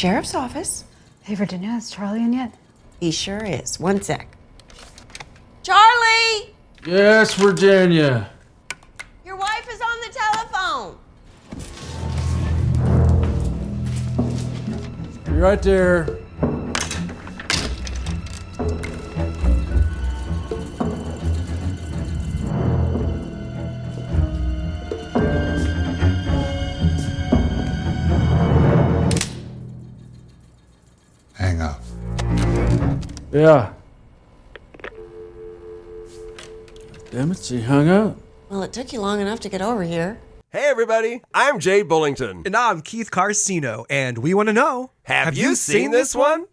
sheriff's office. Hey, Virginia, is Charlie in yet? He sure is. One sec. Charlie! Yes, Virginia. Your wife is on the telephone. Be right there. Hang up. Yeah. Damn it, she hung up. Well, it took you long enough to get over here. Hey everybody, I'm Jay Bullington. And I'm Keith Carcino, and we want to know, Have you seen this one?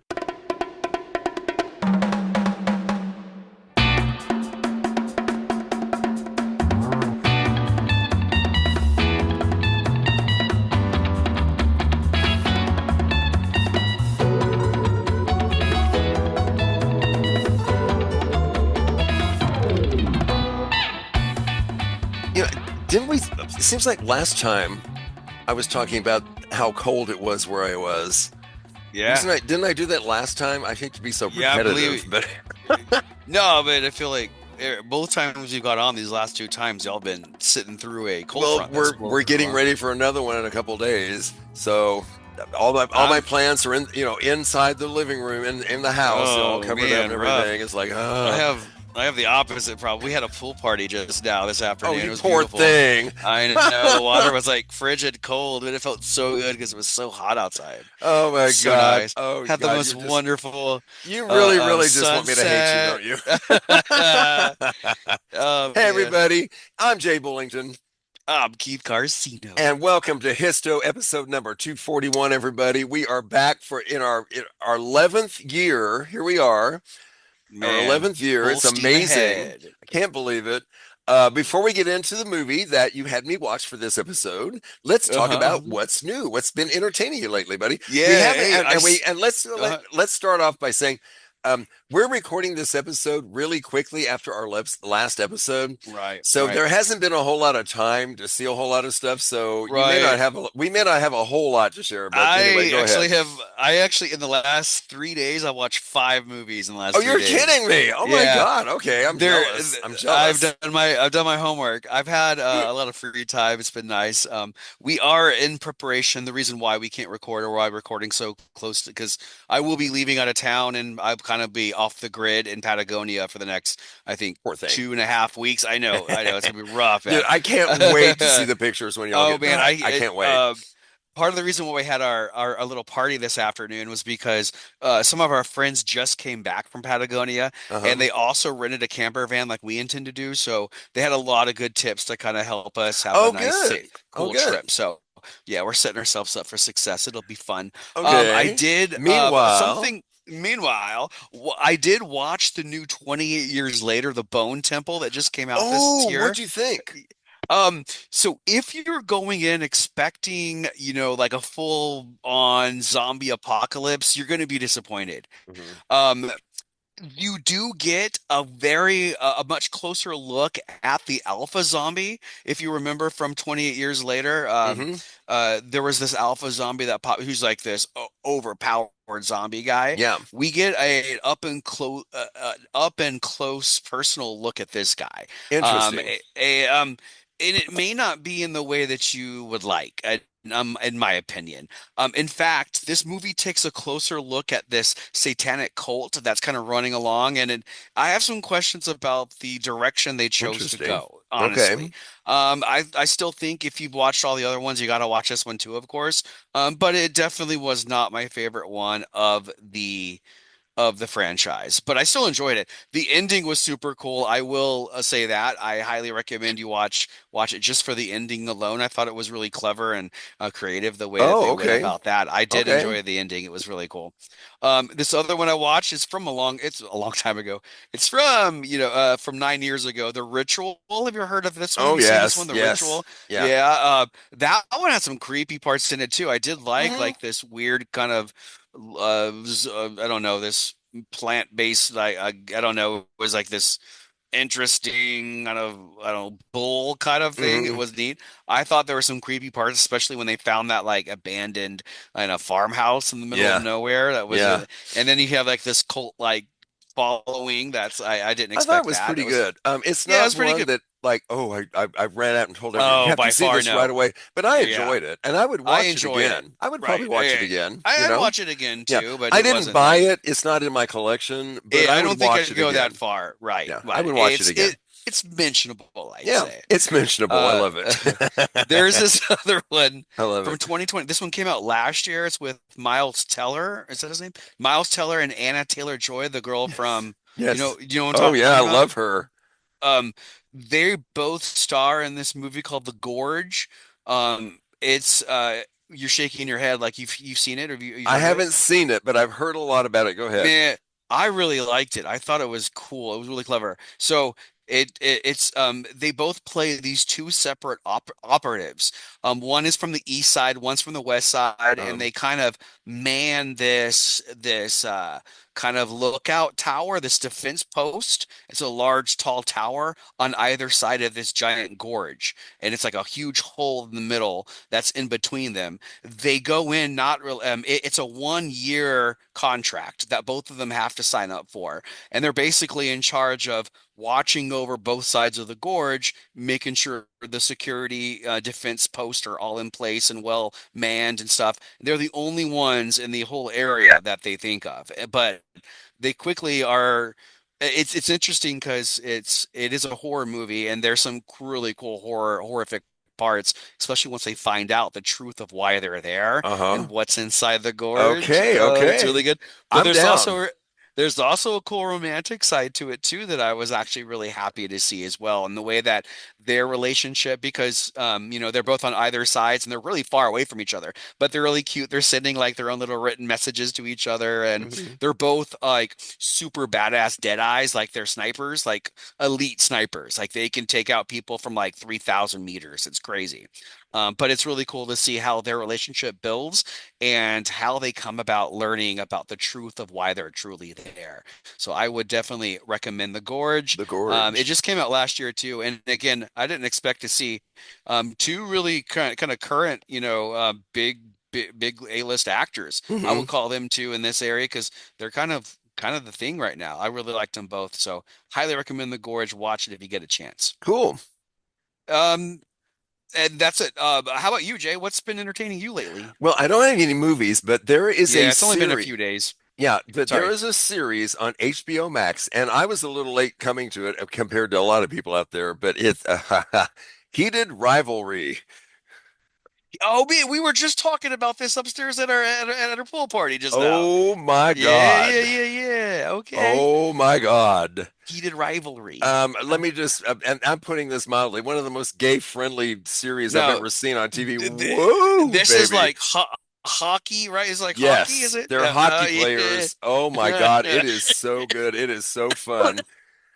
Didn't we? It seems like last time I was talking about how cold it was where I was. Yeah. Didn't I do that last time? I hate to be so Yeah, I repetitive, believe but No, but I feel like both times you got on these last two times, y'all been sitting through a cold front. we're getting ready for another one in a couple days. So all my plants are inside the living room in the house, all covered up and everything. It's like I have the opposite problem. We had a pool party just now this afternoon. Oh, It you was poor beautiful. thing. I know the water was like frigid cold, but it felt so good because it was so hot outsday. Oh my So God! nice. Oh, Had the God, most wonderful. You really just want me to hate you, don't you? Hey everybody, I'm Jay Bullington. I'm Keith Carcino. And welcome to HYSTO episode number 241, everybody. We are back in our 11th year. Here we are. Man, our 11th year. full It's steam amazing. ahead. I can't believe it. Before we get into the movie that you had me watch for this episode, let's talk about what's new. What's been entertaining you lately, buddy? Yeah, we haven't, hey, and let's start off by saying we're recording this episode really quickly after our last episode, Right. so right. there hasn't been a whole lot of time to see a whole lot of stuff. So we Right. may not have a whole lot to share. But anyway, go ahead. I actually in the last 3 days I watched 5 movies in the last. Oh, 3 you're days. kidding me! Oh my Yeah. God! Okay, I'm jealous. I'm jealous. I've done my homework. I've had a lot of free time. It's been nice. We are in preparation. The reason why we can't record or why we're recording so close to because I will be leaving out of town and I'll kind of be off the grid in Patagonia for the next, I think, 2.5 weeks. I know it's gonna be rough. Dude, I can't wait to see the pictures when y'all get back. I can't wait. Part of the reason why we had our little party this afternoon was because some of our friends just came back from Patagonia and they also rented a camper van like we intend to do. So they had a lot of good tips to kind of help us have a nice, safe, cool trip. So yeah, we're setting ourselves up for success. It'll be fun. Okay. I did Meanwhile, I did watch the new 28 Years Later, The Bone Temple that just came out this year. What'd you think? So if you're going in expecting, like a full on zombie apocalypse, you're going to be disappointed. You do get a much closer look at the alpha zombie. If you remember from 28 Years Later, there was this alpha zombie that who's like this overpowered zombie guy. Yeah, we get an up and close personal look at this guy. Interesting. And it may not be in the way that you would like. In my opinion. In fact, this movie takes a closer look at this satanic cult that's kind of running along, and I have some questions about the direction they chose to go, honestly. Okay. I still think if you've watched all the other ones, you got to watch this one too, of course. But it definitely was not my favorite one of the franchise, but I still enjoyed it. The ending was super cool. I will say that. I highly recommend you watch it just for the ending alone. I thought it was really clever and creative the way that they went about that. I did enjoy the ending. It was really cool. This other one I watched is it's a long time ago. It's from 9 years ago. The Ritual. Have you ever heard of this one? Oh, you seen yes. this one? The Yes. Ritual. Yeah. That one had some creepy parts in it too. I did like this weird kind of I don't know, this plant-based, I don't know, it was like this interesting kind of, I don't know, bull kind of thing. It was neat. I thought there were some creepy parts, especially when they found that like abandoned in a farmhouse in the middle Yeah. of nowhere. That was Yeah. and then you have like this cult like following. I didn't I thought expect it was that. pretty good. It's Yeah, it not was pretty one good. that like, I ran out and told everyone, Oh, you have by to see far, this no. right away. But I Yeah. enjoyed it, and I would I watch it enjoyed it. again. I would Right. probably watch it Yeah. again. I'd watch it again Yeah. too, but I it didn't wasn't buy like, it. It's not in my collection, but I I don't would think watch I'd it go again. that far. Right. Yeah, Right. I would watch it again. It's mentionable, I'd Yeah, say. it's mentionable. I love it. There's this other one I love from it. 2020. This one came out last year. It's with Miles Teller. Is that his name? Miles Teller and Anna Taylor-Joy, the girl from, Yes. you know what I'm Oh talking yeah, I about? love her. They both star in this movie called The Gorge. It's you're shaking your head like you've seen it, or you've I heard of it? haven't seen it, but I've heard a lot about it. Go ahead. Man, I really liked it. I thought it was cool. It was really clever. So it's they both play these two separate operatives. One is from the east side, one's from the west side, and they kind of man this kind of lookout tower, this defense post. It's a large, tall tower on either side of this giant gorge, and it's like a huge hole in the middle that's in between them. They go in not real. It's a 1 year contract that both of them have to sign up for, and they're basically in charge of watching over both sides of the gorge, making sure the security defense posts are all in place and well manned and stuff. They're the only ones in the whole area that they think of, but they quickly are. It's interesting because it is a horror movie, and there's some really cool horrific parts, especially once they find out the truth of why they're there and what's inside the gorge. Okay, It's okay. really good. But I'm there's down. also a cool romantic side to it too that I was actually really happy to see as well, and the way that their relationship, because they're both on either sides and they're really far away from each other, but they're really cute. They're sending like their own little written messages to each other, and they're both like super badass dead eyes, like they're snipers, like elite snipers, like they can take out people from like 3,000 meters. It's crazy. But it's really cool to see how their relationship builds and how they come about learning about the truth of why they're truly there. So I would definitely recommend The Gorge. The Gorge. It just came out last year too, and again, I didn't expect to see two really kind of current, big A-list actors. I would call them two in this area because they're kind of the thing right now. I really liked them both, so highly recommend The Gorge. Watch it if you get a chance. Cool. And that's it. How about you, Jay? What's been entertaining you lately? Well, I don't have any movies, but there is a It's only been a series. few days. Yeah, but Sorry. there is a series on HBO Max, and I was a little late coming to it compared to a lot of people out there, but it's Heated Rivalry. Oh, we were just talking about this upstairs at our pool party just now. Oh my God. Yeah. Okay. Oh my God. Heated Rivalry. Let me just, and I'm putting this mildly, one of the most gay-friendly series I've No. ever seen on TV. Th- Whoa, This is baby. like hockey, right? It's like Yes, hockey, is it? they're hockey Yeah. players. Oh my God, it is so good. It is so fun.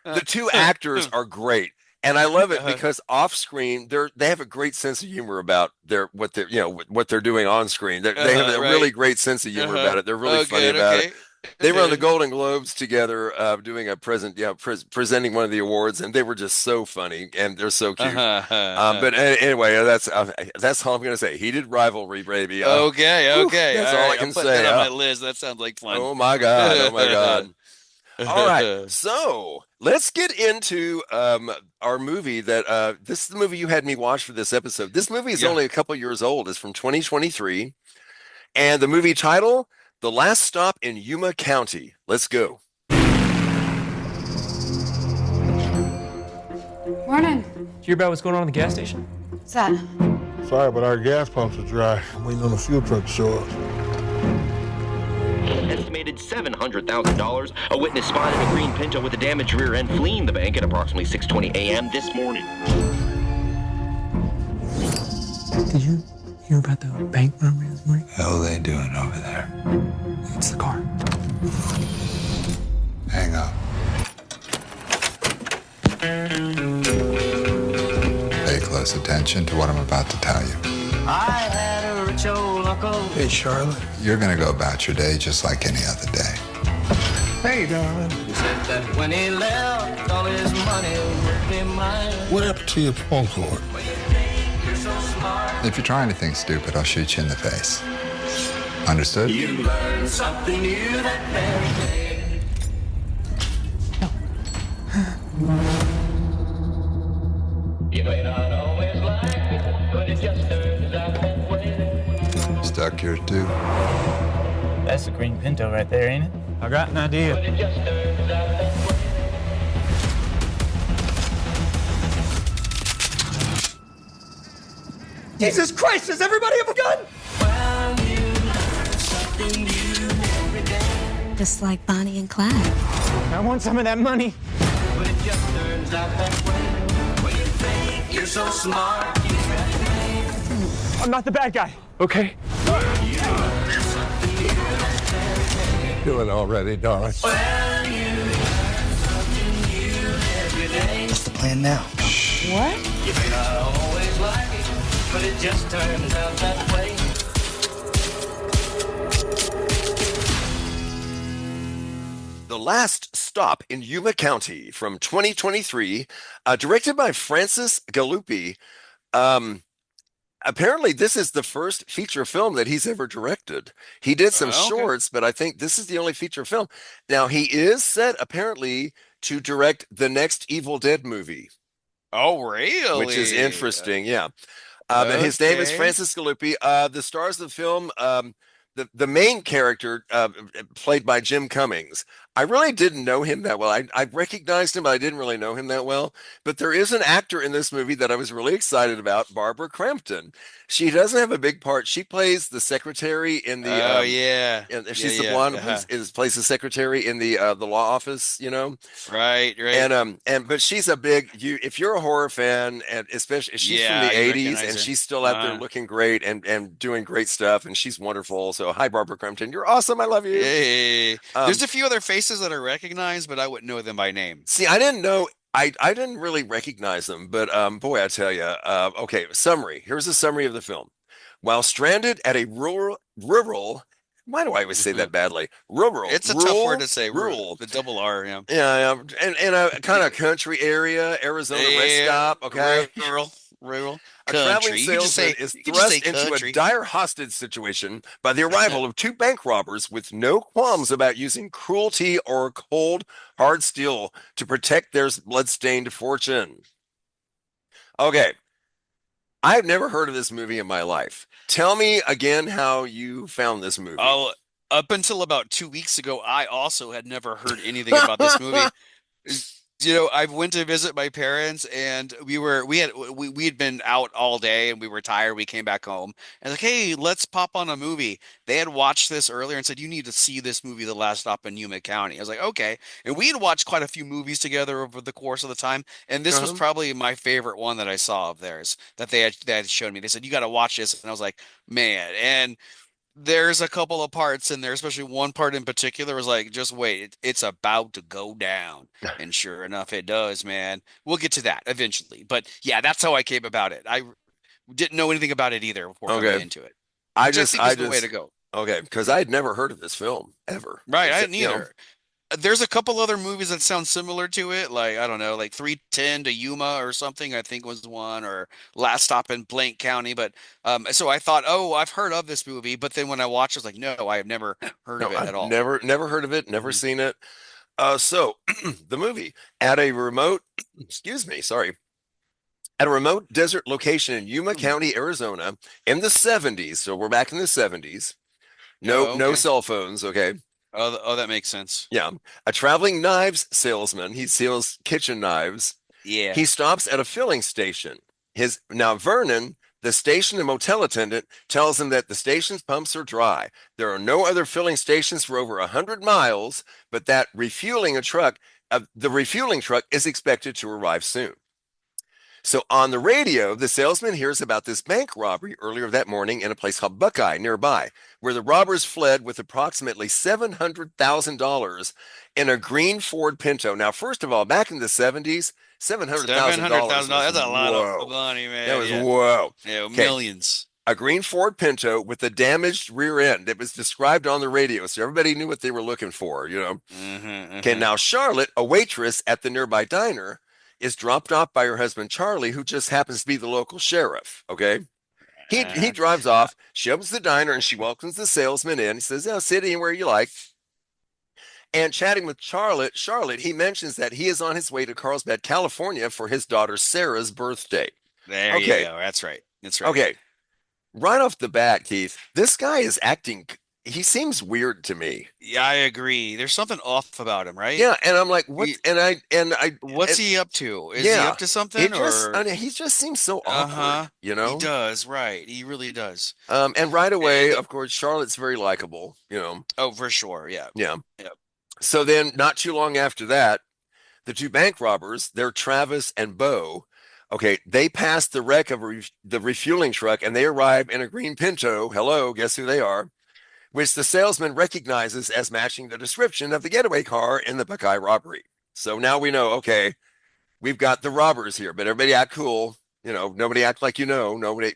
The two actors are great. And I love it because off screen they have a great sense of humor about what they're doing on screen. They have a Right. really great sense of humor about it. They're really funny good, about okay. it. They were on the Golden Globes together, doing a presenting one of the awards, and they were just so funny and they're so cute. But anyway, that's all I'm gonna say. Heated Rivalry, baby. Okay. That's all I can I'll put say. that on my list. That sounds like fun. Oh my God! Oh my God! All right, so let's get into our movie that this is the movie you had me watch for this episode. This movie is only a couple years old. It's from 2023, and the movie title, The Last Stop in Yuma County. Let's go. Morning. Did you hear about what's going on at the gas station? What's that? Sorry, but our gas pumps are dry. I'm waiting on the fuel truck to show up. Estimated $700,000. A witness spotted a green Pinto with a damaged rear end fleeing the bank at approximately 6:20 a.m. this morning. Did you hear about the bank robbery this morning? Hell they doing over there? It's the car. Hang up. Pay close attention to what I'm about to tell you. I had a rich old uncle. Hey, Charlotte. You're gonna go about your day just like any other day. Hey, darling. Said that when he left, all his money would be mine. What happened to your phone cord? You're so smart. If you try anything stupid, I'll shoot you in the face. Understood? You learn something new that very day. You may not always like it, but it just turns out that way. Stuck yours too? That's a green Pinto right there, ain't it? I got an idea. But it just turns out that way. Jesus Christ, does everybody have a gun? Well, you learn something new every day. Just like Bonnie and Clyde. I want some of that money. But it just turns out that way. When you think you're so smart, you I'm not the bad guy, okay? Do it already, darling. well, you learn something new every day. What's the plan now? What? You may not always like it, but it just turns out that way. The Last Stop in Yuma County from 2023, directed by Francis Galluppi. Apparently, this is the first feature film that he's ever directed. He did some shorts, but I think this is the only feature film. Now, he is set apparently to direct the next Evil Dead movie, Oh, really? which is interesting. Yeah. And his name is Okay. Francis Galluppi. The stars of the film, the main character, played by Jim Cummings. I really didn't know him that well. I recognized him, but I didn't really know him that well. But there is an actor in this movie that I was really excited about, Barbara Crampton. She doesn't have a big part. She plays the secretary in the. Oh, yeah. And Yeah, she's the yeah, blonde uh-huh. who plays the secretary in the law office, you know. Right, right. But she's a big if you're a horror fan, and especially she's from Yeah, the you 80s recognize and her. she's still out there looking great and doing great stuff, and she's wonderful. So hi, Barbara Crampton, you're awesome. I love you. Hey, there's a few other faces that I recognize, but I wouldn't know them by name. See, I didn't know. I didn't really recognize them, but boy, I tell you. Okay, summary. Here's a summary of the film. While stranded at a rural, why do I always say that badly? Rural. It's a rural, tough word to say. Rural. The double R, yeah. Yeah, and in a kind of country area, Arizona rest stop. Okay. Rural. A Country. traveling You can just salesman say- is you can just thrust say into country. a dire hostage situation by the arrival of two bank robbers with no qualms about using cruelty or cold, hard steel to protect their blood-stained fortune. Okay. I've never heard of this movie in my life. Tell me again how you found this movie. Oh, up until about 2 weeks ago, I also had never heard anything about this movie. You know, I went to visit my parents, and we had been out all day, and we were tired. We came back home, and like, hey, let's pop on a movie. They had watched this earlier and said, you need to see this movie, The Last Stop in Yuma County. I was like, okay. And we had watched quite a few movies together over the course of the time, and this was probably my favorite one that I saw of theirs that they had shown me. They said, you got to watch this, and I was like, man, and there's a couple of parts in there, especially one part in particular was like, just wait, it's about to go down. And sure enough, it does, man. We'll get to that eventually. But yeah, that's how I came about it. I didn't know anything about it either before coming into it. I think it's the way to go. Okay, because I had never heard of this film ever. Right, I Except, didn't either. There's a couple other movies that sound similar to it, like I don't know, like 310 to Yuma or something, I think was one, or Last Stop in Blank County. But so I thought, oh, I've heard of this movie, but then when I watched, I was like, no, I have never heard of it at all. Never heard of it, never seen it. So the movie at a remote, excuse me, sorry, at a remote desert location in Yuma County, Arizona, in the 70s. So we're back in the 70s. No cell phones. Okay. Oh, that makes sense. Yeah. A traveling knives salesman. He sells kitchen knives. Yeah. He stops at a filling station. Now Vernon, the station and motel attendant, tells him that the station's pumps are dry. There are no other filling stations for over 100 miles, but that the refueling truck is expected to arrive soon. So on the radio, the salesman hears about this bank robbery earlier that morning in a place called Buckeye nearby, where the robbers fled with approximately $700,000 in a green Ford Pinto. Now, first of all, back in the 70s, $700,000. $700,000. That's a lot of money, man. That was whoa. Yeah, Okay. millions. a green Ford Pinto with a damaged rear end. It was described on the radio, so everybody knew what they were looking for, you know. Okay, now Charlotte, a waitress at the nearby diner, is dropped off by her husband Charlie, who just happens to be the local sheriff. Okay. He drives off. She opens the diner and she welcomes the salesman in. He says, "Oh, sit anywhere you like." And chatting with Charlotte, he mentions that he is on his way to Carlsbad, California for his daughter Sarah's birthday. There you go. That's right. That's right. Okay. Right off the bat, Keith, this guy is acting, he seems weird to me. Yeah, I agree. There's something off about him, right? Yeah, and I'm like, what? What's he up to? Is he up to something? He just seems so awkward, you know? He does, right? He really does. And right away, of course, Charlotte's very likable, you know. Oh, for sure, yeah. Yeah. Yep. So then, not too long after that, the two bank robbers, they're Travis and Bo. Okay, they pass the wreck of the refueling truck and they arrive in a green Pinto. Hello, guess who they are? Which the salesman recognizes as matching the description of the getaway car in the Buckeye robbery. So now we know, okay, we've got the robbers here, but everybody act cool. You know, nobody act like nobody,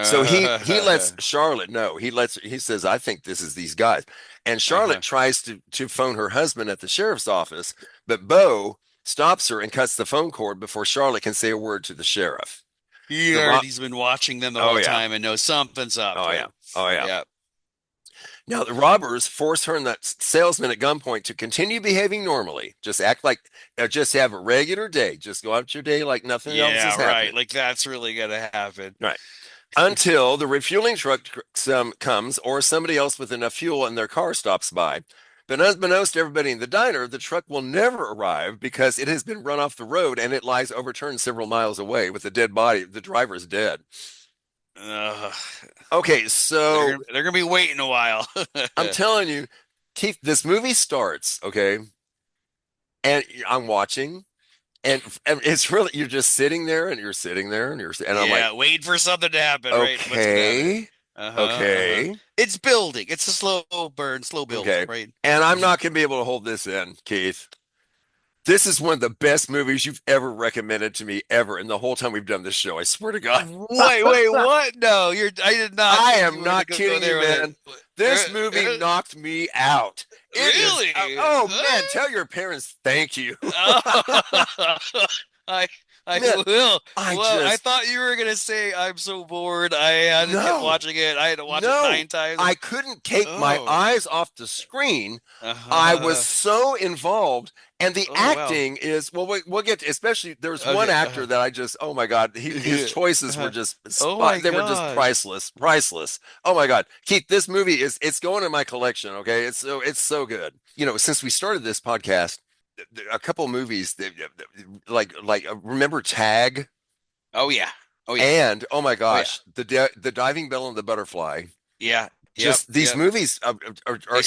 So he lets Charlotte know. He says, "I think this is these guys." And Charlotte tries to phone her husband at the sheriff's office, but Bo stops her and cuts the phone cord before Charlotte can say a word to the sheriff. He's been watching them the whole time and knows something's up. Oh yeah. Now the robbers force her and that salesman at gunpoint to continue behaving normally. Just act like, just have a regular day. Just go out your day like nothing else is happening. Right. Like that's really gonna happen. Right. Until the refueling truck comes or somebody else with enough fuel in their car stops by. But unbeknownst to everybody in the diner, the truck will never arrive because it has been run off the road and it lies overturned several miles away with the dead body. The driver's dead. Okay, so they're gonna be waiting a while. I'm telling you, Keith, this movie starts, okay, and I'm watching, and it's really, you're just sitting there and I'm like, waiting for something to happen. Okay, right? Okay. It's building. It's a slow burn, slow build. Okay. Right. And I'm not going to be able to hold this in, Keith. This is one of the best movies you've ever recommended to me ever. And the whole time we've done this show, I swear to God. Wait, what? No, I did not. I am not kidding you, man. This movie knocked me out. Really? Man, tell your parents thank you. I will. I thought you were gonna say I'm so bored. I had to keep watching it. I had to watch it 9 times. I couldn't take my eyes off the screen. I was so involved, and the acting is we'll get to, especially there's one actor that I just oh my God, his choices were just were just priceless. Oh my God, Keith, this movie it's going in my collection. Okay, it's so good. You know, since we started this podcast, a couple movies that like remember Tag? Oh yeah. And oh my gosh, the Diving Bell and the Butterfly. Yeah. Just these movies are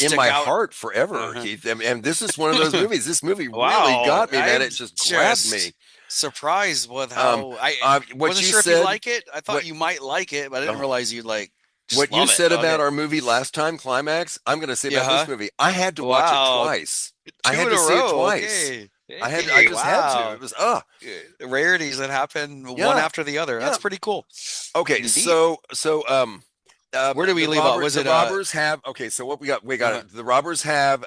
in my heart forever, Keith. And this is one of those movies. This movie really got me, man. It just grabbed me. Surprised with how I wasn't sure if you like it. I thought you might like it, but I didn't realize you'd like. What you said about our movie last time, Climax, I'm going to say about this movie. I had to watch it twice. I had to see it twice. Okay. I just had to. It was rarities that happen one after the other. That's pretty cool. Okay, Indeed. so where do we leave off? Was the it robbers have? Okay, so what we got? We got the robbers have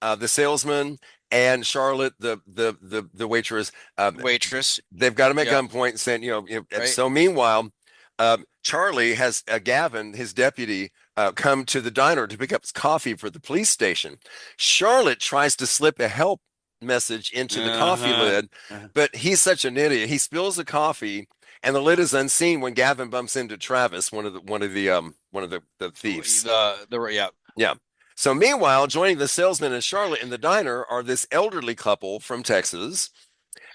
the salesman and Charlotte, the waitress. Waitress. They've got him at gunpoint and saying, right. So meanwhile, Charlie has Gavin, his deputy, come to the diner to pick up his coffee for the police station. Charlotte tries to slip a help message into the coffee lid, but he's such an idiot. He spills the coffee, and the lid is unseen when Gavin bumps into Travis, one of the thieves. Yeah. So meanwhile, joining the salesman and Charlotte in the diner are this elderly couple from Texas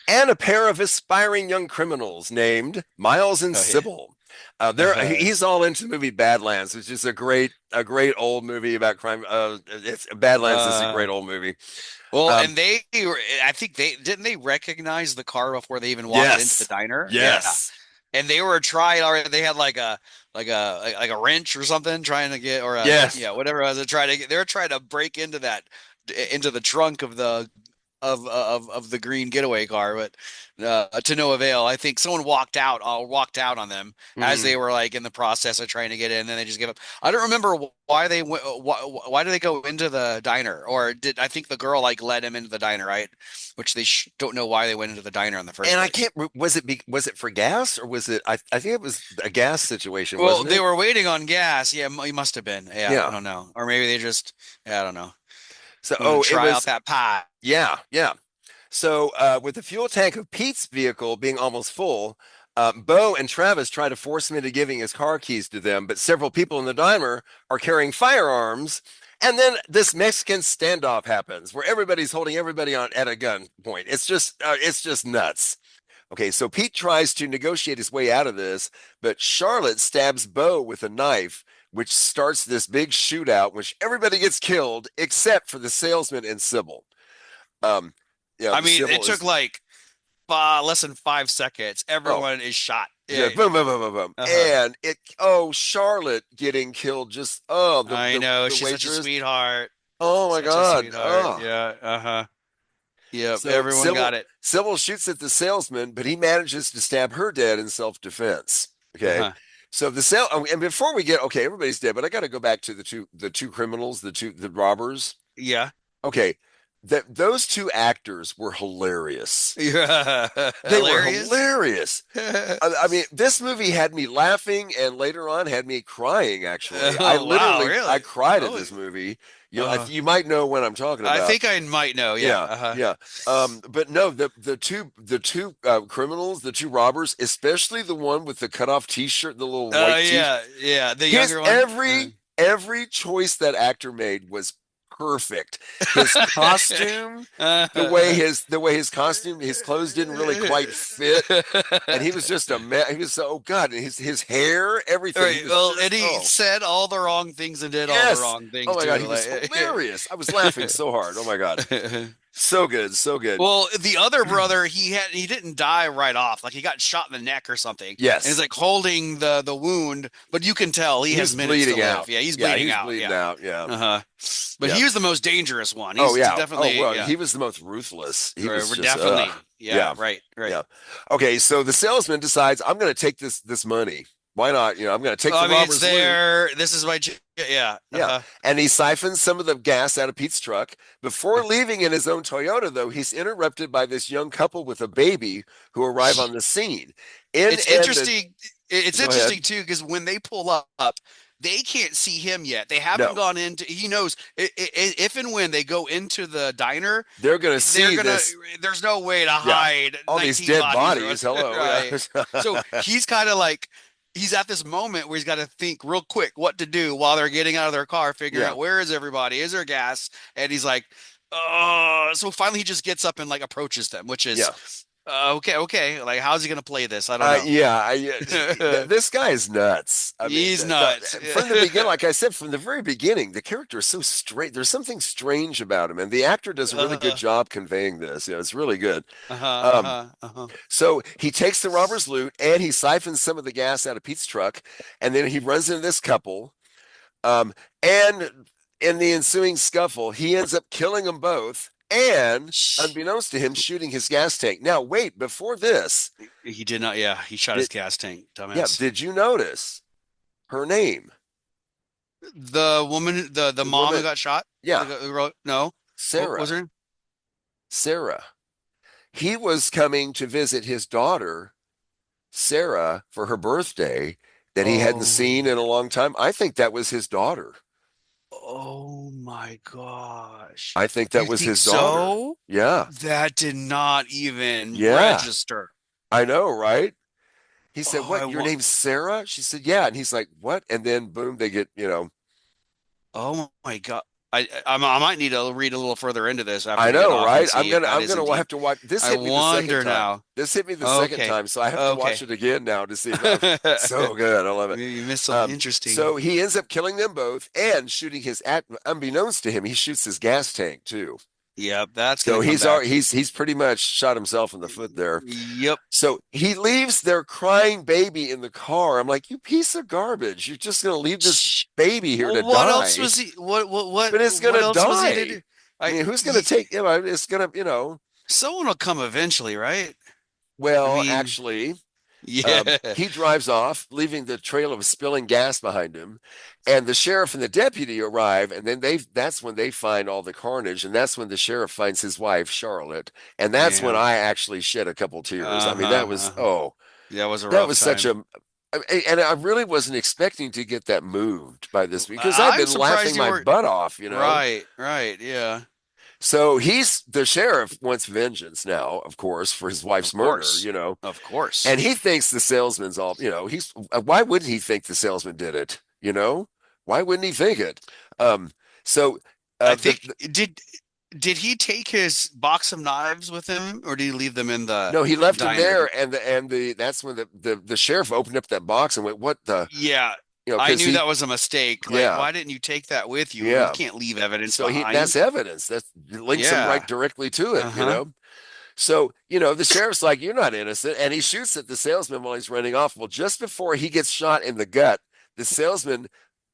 and a pair of aspiring young criminals named Miles and Sybil. He's all into the movie Badlands, which is a great old movie about crime. Badlands is a great old movie. Well, and I think they recognize the car before they even walked into the diner. Yes. Yeah. And they were trying already. They had like a wrench or something trying to get whatever it was. They were trying to break into the trunk of the of the green getaway car, but to no avail. I think someone walked out on them as they were like in the process of trying to get in, and then they just give up. I don't remember why they went. Why did they go into the diner, or did I think the girl like led him into the diner, right? Which they don't know why they went into the diner in the first And place. I can't. Was it for gas or was it? I think it was a gas situation. Well, wasn't they it? were waiting on gas. Yeah, it must have been. Yeah, Yeah. I don't know, or maybe they just. Yeah, I don't know. So it Try out was. that pie. Yeah, yeah. So with the fuel tank of Pete's vehicle being almost full, Bo and Travis try to force him into giving his car keys to them, but several people in the diner are carrying firearms. And then this Mexican standoff happens where everybody's holding everybody on at a gun point. It's just nuts. Okay, so Pete tries to negotiate his way out of this, but Charlotte stabs Bo with a knife, which starts this big shootout, which everybody gets killed except for the salesman and Sybil. Yeah, I mean, Sybil it took like less than 5 seconds. Everyone is shot. Yeah, boom, boom, boom, boom, boom. And Charlotte getting killed. Just I know, she's such a sweetheart. Oh my God. Yeah. Yep. So Everyone got it. Sybil shoots at the salesman, but he manages to stab her dead in self-defense. Okay. So and before we get everybody's dead, but I got to go back to the two criminals, the robbers. Yeah. Okay. Those two actors were hilarious. Yeah. They were hilarious. I mean, this movie had me laughing and later on had me crying, actually. I cried at this movie. You might know what I'm talking about. I think I might know. Yeah. Yeah. But no, the two criminals, the two robbers, especially the one with the cutoff T-shirt, the little white T-shirt. Yeah. The younger one. Every choice that actor made was perfect. His costume, the way his costume, his clothes didn't really quite fit, and he was just a mess. He was his hair, everything. Right, he said all the wrong things and did all the wrong things. Oh my God, he was hilarious. I was laughing so hard. Oh my God. So good, so good. Well, the other brother, he didn't die right off. Like he got shot in the neck or something. Yes. And he's like holding the wound, but you can tell he has minutes bleeding to live. out. Yeah, he's bleeding out. Yeah. But he was the most dangerous one. He's definitely. He was the most ruthless. He was just, definitely. Right. Yeah. Okay, so the salesman decides, I'm going to take this money. Why not? I'm going to take the robber's loot. This is my Yeah. And he siphons some of the gas out of Pete's truck. Before leaving in his own Toyota, though, he's interrupted by this young couple with a baby who arrive on the scene. It's interesting. It's interesting too, because when they pull up, they can't see him yet. They haven't gone into. He knows if and when they go into the diner, they're going to see this. There's no way to hide all these dead bodies. Hello. Right. So he's kind of like. He's at this moment where he's got to think real quick what to do while they're getting out of their car, figuring out where is everybody, is there gas? And he's like, so finally he just gets up and like approaches them, which is okay. Like, how's he gonna play this? I don't know. This guy is nuts. I mean, he's nuts from the beginning. Like I said, from the very beginning, the character is so straight. There's something strange about him, and the actor does a really good job conveying this. It's really good. So he takes the robber's loot and he siphons some of the gas out of Pete's truck, and then he runs into this couple. And in the ensuing scuffle, he ends up killing them both. And unbeknownst to him, shooting his gas tank. Now, wait, before this, he did not. Yeah, he shot his gas tank. Dumbass. Yeah, did you notice her name? The woman, the mom who got shot. Yeah, no, Sarah. What was her name? Sarah. He was coming to visit his daughter, Sarah, for her birthday that he hadn't seen in a long time. I think that was his daughter. Oh my gosh. I think that was his daughter. So? Yeah. That did not even register. I know, right? He said, what, your name's Sarah? She said, yeah. And he's like, what? And then boom, they get, Oh my God. I might need to read a little further into this. After I know, right? I'm gonna have to watch this. Hit me the second time. Now. This hit me the second time, so I have to watch it again now to see. So good, I love it. You missed something interesting. So he ends up killing them both and shooting unbeknownst to him, he shoots his gas tank too. Yep, that's so he's pretty much shot himself in the foot there. Yep. So he leaves their crying baby in the car. I'm like, you piece of garbage! You're just gonna leave this baby here to die. What else was he? What? But it's gonna die. I mean, who's going to take, it's going to, someone will come eventually, right? well, I mean, actually, yeah. he drives off, leaving the trail of spilling gas behind him. And the sheriff and the deputy arrive, and then that's when they find all the carnage, and that's when the sheriff finds his wife, Charlotte. And that's when Yeah. I actually shed a couple tears. I mean, Uh-huh. That was a that rough was such time. and I really wasn't expecting to get that moved by this because I've I'm been laughing surprised you my weren't. butt off. Right, yeah. So the sheriff wants vengeance now, of course, for his wife's Of course. murder. Of course. And he thinks the salesman's why wouldn't he think the salesman did it? Why wouldn't he think it? Um, so I the, think did he take his box of knives with him, or did he leave them in the no, he left him diner? there, and that's when the sheriff opened up that box and went, "What the?" Yeah, I 'cause knew that was a mistake. Like, yeah, why didn't you take that with you? yeah. You can't leave evidence So behind. that's evidence that links him right Yeah. directly to it. Uh-huh. So, the sheriff's like, "You're not innocent." And he shoots at the salesman while he's running off. Well, just before he gets shot in the gut, the salesman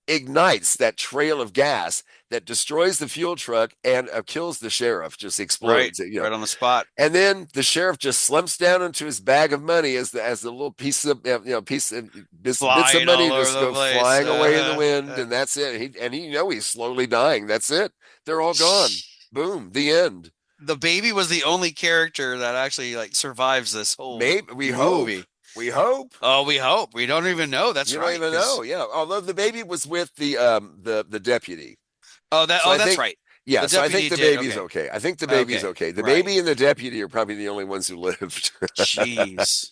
ignites that trail of gas that destroys the fuel truck and kills the sheriff, just Right, explodes it. right on the spot. And then the sheriff just slumps down into his bag of money as the little piece of bits of Flying money all over just the go place. flying away in the wind, and that's it. He's slowly dying. That's it. They're all gone. Boom. The end. The baby was the only character that actually survives this whole Maybe we movie. hope. We hope. Oh, we hope. We don't even know. That's You right. don't even know. Yeah. Although the baby was with the deputy. That's right. Yeah, The so I think the deputy did, baby's okay. okay. I think the baby's Okay, okay. The right. baby and the deputy are probably the only ones who lived. Jeez.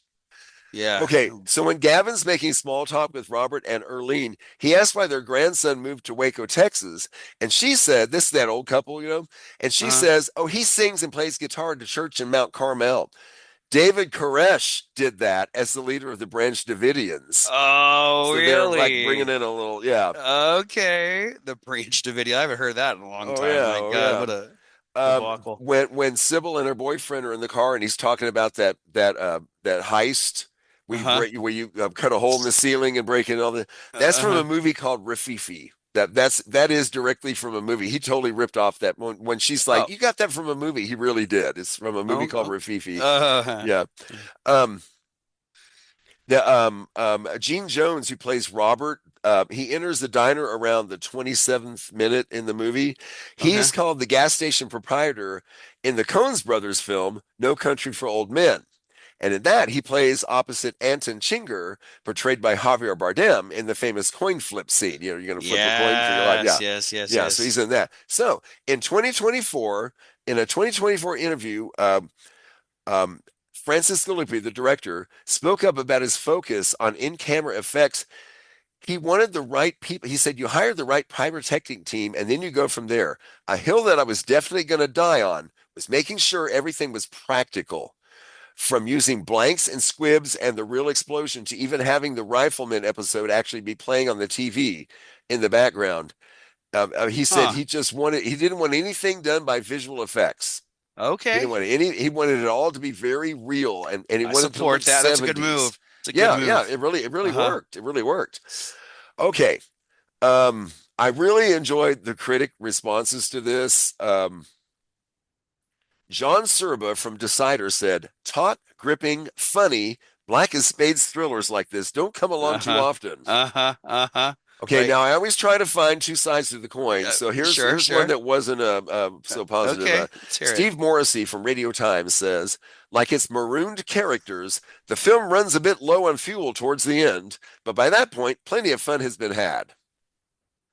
Yeah. Okay, so when Gavin's making small talk with Robert and Erlene, he asked why their grandson moved to Waco, Texas. And she said, this is that old couple, and she says, oh, he sings and plays guitar at a church in Mount Carmel. David Koresh did that as the leader of the Branch Davidians. Oh, so really? They're like bringing in a little, yeah. Okay. The Branch Davidian. I haven't heard that in a long time. Yeah, My God, what a debacle. When Sybil and her boyfriend are in the car and he's talking about that heist where you cut a hole in the ceiling and break in all the that's from a movie called Rafifi. That is directly from a movie. He totally ripped off that when she's like, "You got that from a movie." He really did. It's from a movie called Rafifi. Yeah. Gene Jones, who plays Robert, he enters the diner around the 27th minute in the movie. He's called the gas station proprietor in the Coen Brothers film No Country for Old Men. And in that, he plays opposite Anton Chigurh, portrayed by Javier Bardem in the famous coin flip scene. You're going to flip a coin for your life. Yeah. Yes. So he's in that. So in 2024, in a 2024 interview, Francis Galluppi, the director, spoke up about his focus on in-camera effects. He wanted the right people. He said, you hire the right pyrotechnic team, and then you go from there. A hill that I was definitely going to die on was making sure everything was practical. From using blanks and squibs and the real explosion to even having the Rifleman episode actually be playing on the TV in the background. He said he didn't want anything done by visual effects. Okay. He didn't want he wanted it all to be very real, and he wanted support to that. 70s. That's a good move. It's a good move. Yeah, it really worked. It really worked. Okay. I really enjoyed the critic responses to this. John Serba from Decider said, taut, gripping, funny, black as spades thrillers like this don't come along too often. Okay, now I always try to find two sides to the coin. So here's one that wasn't so positive. Okay, Steve Morrissey from Radio Times says, like its marooned characters, the film runs a bit low on fuel towards the end, but by that point, plenty of fun has been had.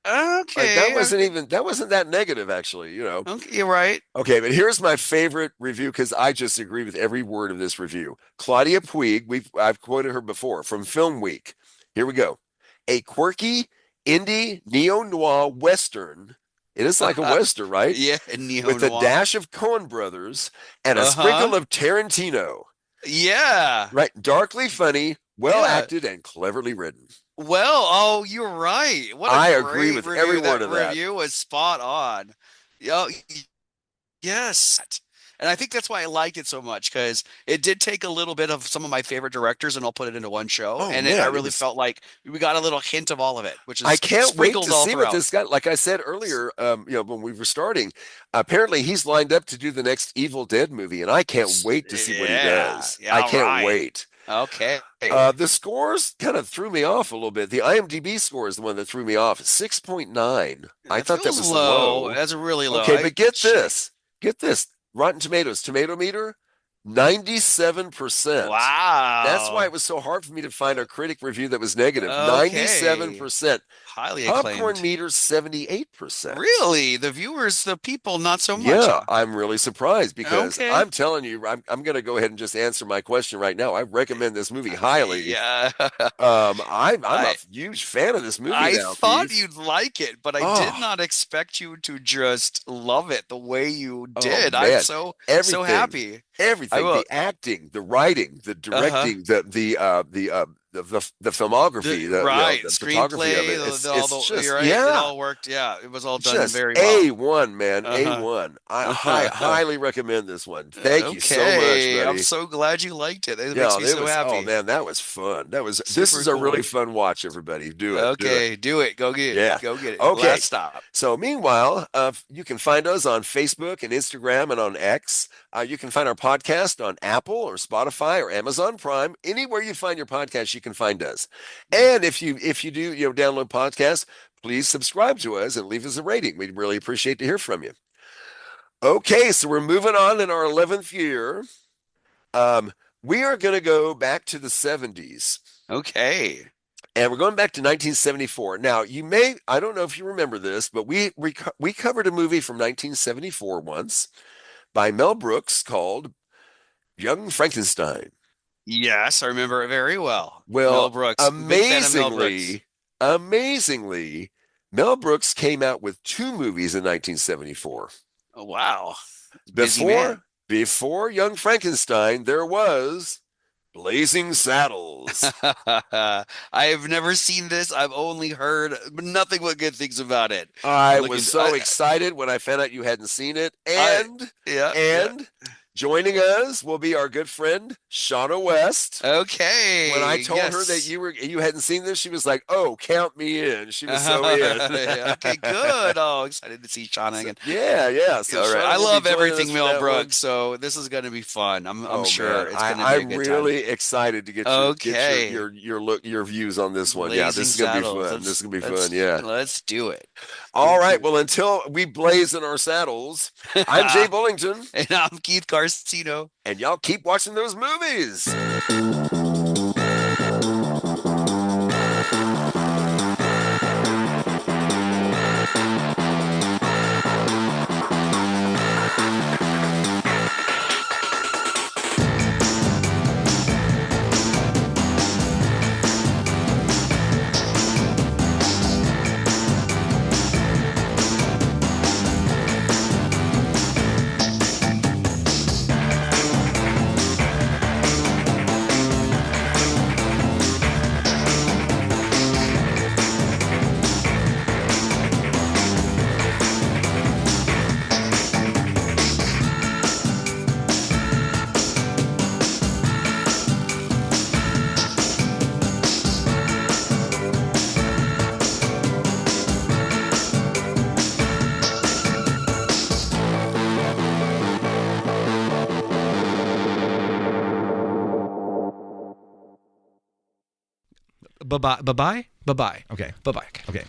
Okay. That wasn't that negative, actually, Okay, you're right. Okay, but here's my favorite review because I just agree with every word of this review. Claudia Puig, I've quoted her before from Film Week. Here we go. A quirky indie neo-noir western. It is like a western, right? Yeah, neo-noir. With a dash of Coen Brothers and a sprinkle of Tarantino. Yeah. Right. Darkly funny, well acted, and cleverly written. Well, you're right. I agree with every word of that. Review was spot on. Yes. And I think that's why I liked it so much, because it did take a little bit of some of my favorite directors and I'll put it into one show. Oh, And man, I it really was- felt like we got a little hint of all of it, which is I can't wait sprinkled to all see what throughout. this guy. Like I said earlier, when we were starting, apparently he's lined up to do the next Evil Dead movie, and I can't wait to see what he does. Yeah, I all can't right. wait. Okay. The scores kind of threw me off a little bit. The IMDb score is the one that threw me off. 6.9. I thought that feels was low. low. That's really low. Okay, but get this. Get this. Rotten Tomatoes, tomato meter, 97%. Wow. That's why it was so hard for me to find a critic review that was negative. Okay. 97%. Highly Popcorn acclaimed. meter, 78%. Really? The viewers, the people, not so much. Yeah, huh? I'm really surprised because Okay. I'm telling you, I'm going to go ahead and just answer my question right now. I recommend this movie highly. Yeah. I'm a huge fan of this movie I now, thought Keith. you'd like it, but I did Oh. not expect you to just love it the way you Oh, did. man. I'm so Everything. happy. Everything, will- the acting, the writing, the directing, the filmography, right, the photography of it. screenplay, It's just, just, you're right, it yeah, all worked. Yeah, it was all done just very well. A1, man, A1. I highly recommend this one. Thank you so much, Okay, buddy. I'm so glad you liked it. It Yeah, makes me so was, happy. oh man, that was fun. This Super is a really cool. fun watch, everybody. Do it. do it. Okay, do it. Go get it. Yeah. Go get it. Okay. Last stop. So meanwhile, you can find us on Facebook and Instagram and on X. You can find our podcast on Apple or Spotify or Amazon Prime. Anywhere you find your podcast, you can find us. And if you do download podcasts, please subscribe to us and leave us a rating. We'd really appreciate to hear from you. Okay, so we're moving on in our 11th year. We are going to go back to the 70s. Okay. And we're going back to 1974. Now, I don't know if you remember this, but we covered a movie from 1974 once by Mel Brooks called Young Frankenstein. Yes, I remember it very well. Well, Mel Brooks. Big fan of Mel Brooks. amazingly, Mel Brooks came out with 2 movies in 1974. Oh, wow. Busy Before man. before Young Frankenstein, there was Blazing Saddles. I have never seen this. I've only heard nothing but good things about it. I Looking- was so excited when I found out you hadn't seen it. And Yeah. joining us will be our good friend Shauna West. Okay. When I told her that you hadn't seen this, she was like, "Oh, count me in." She was so in. Yeah, okay, good. Oh, excited to see Shauna again. Yeah. So All right. Shauna I will be love joining everything us for Mel that Brooks, one. so this is going to be fun. I'm Oh, sure man. it's going to be a I'm good really time. excited to get Okay. your views on this one. Yeah, this is Blazing gonna be Saddles. fun. This is gonna be Let's- fun. Yeah. Let's do it. All right. Well, until we blaze in our saddles, I'm Jay Bullington, And I'm Keith Garcino. and y'all keep watching those movies. Bye-bye. Bye-bye. Bye-bye. Okay. Bye-bye. Okay.